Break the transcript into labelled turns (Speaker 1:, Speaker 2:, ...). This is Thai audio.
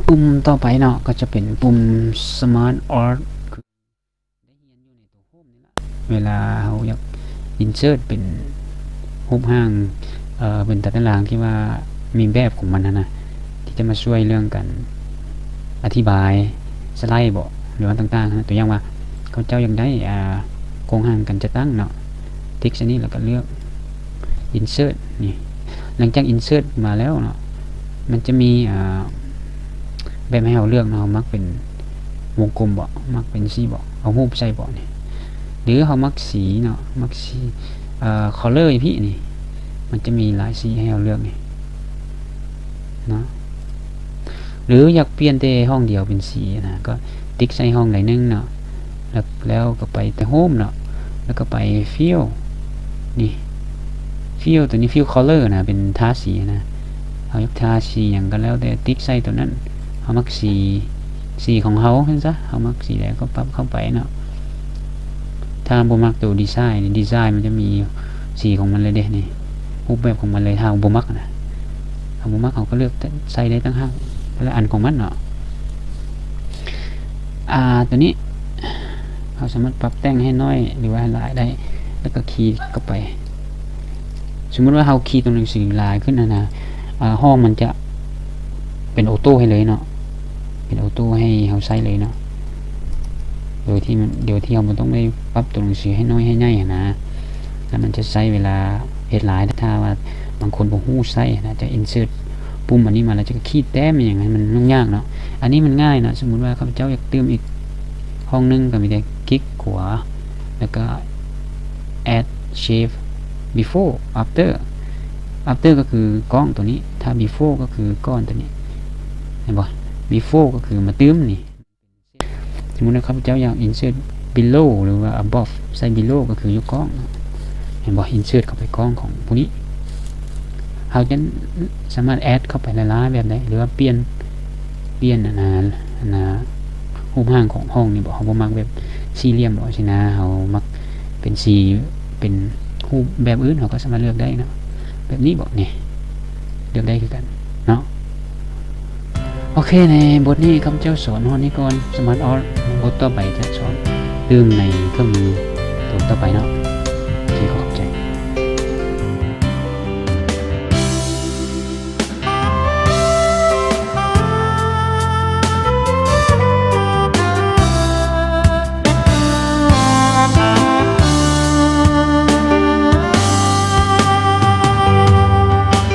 Speaker 1: ปุ่มต่อไปเนาะก็จะเป็นปุ่ม Smart Art คือได้เรียนอยู่ในตัวโฮมนี่แหละเวลาเราอยาก insert เป็นรูปร่างเป็นตารางที่ว่ามีแบบของมันนะที่จะมาช่วยเรื่องกันอธิบายสไลด์บอกหรือว่าต่างๆนะตัวอย่างว่าเขาเจ้ายังได้โครงห่างกันจะตั้งเนาะติ๊กชนี้แล้วก็เลือก insert นี่หลังจาก insert มาแล้วเนาะมันจะมีแบบให้เราเลือกเนาะมักเป็นวงกลมบ่มักเป็นสีบ่เอารูปใส่บ่นี่หรือเขามักสีเนาะมักสีcolor พี่นี่มันจะมีหลายสีให้เราเลือกนี่เนาะหรืออยากเปลี่ยนแต่ห้องเดียวเป็นสีนะก็ติ๊กใส่ห้องไหนนึงเนาะแล้วก็ไปแต่โฮมเนาะแล้วก็ไปฟิลนี่ฟิลตัวนี้ฟิล color นะเป็นทาสีนะเอายกทาสีอย่างก็แล้วแต่ติ๊กใส่ตัวนั้นเขามักสีของเขาเห็นซะเขามักสีแล้วก็ปรับเข้าไปเนาะถ้าบ่มักตัวดีไซน์มันจะมีสีของมันเลยเด้นี่รูปแบบของมันเลยถ้าบ่มักนะถ้าบ่มักเขาก็เลือกใส่ได้ตั้งห้าแล้วอันของมันเนาะตัวนี้เราสามารถปรับแต่งให้น้อยหรือว่าให้หลายได้แล้วก็คีย์เข้าไปสมมติว่าเราคีย์ตัวหนังสือลายขึ้นนะห้องมันจะเป็นออโต้ให้เลยเนาะเป็นออโต้ให้เราใส่เลยเนาะโดยที่เราไม่ต้องไปปรับตัวหนังสือให้น้อยให้ง่ายนะแล้วมันจะใช้เวลาเฮ็ดหลายถ้าว่าบางคนบ่ฮู้ใช้นะจะ insert ปุ่มอันนี้มาแล้วจะคีย์แต้มอย่างนั้นมันยุ่งยากเนาะอันนี้มันง่ายนะสมมุติว่าข้าพเจ้าอยากเติมอีกห้องนึงก็มีแต่คลิกขวาแล้วก็ add shape before after ก็คือกล้องตัวนี้ถ้า before ก็คือก้อนตัวนี้เห็นบ่ before ก็คือมาเติมนี่สมมุติว่าข้าพเจ้าอยาก insert below หรือว่า above ใส่ below ก็คือยกกล้องเห็นบ่ insert เข้าไปกล้องของพวกนี้เราจะสามารถ add เข้าไปในร้านแบบไหนหรือว่าเปลี่ยนรูปร่างของห้องนี่บอกเขาบ่มักแบบสี่เหลี่ยมบอกใช่นะเขามักเป็นสีเป็นรูปแบบอื่นเขาก็สามารถเลือกได้เนาะแบบนี้บอกนี่เลือกได้คือกันเนาะโอเคในบทนี้ข้าพเจ้าสอนห้องนี้ก่อนสมาร์ทออทบทต่อไปจะสอนเติมในเครื่องมือตัวต่อไปเนาะ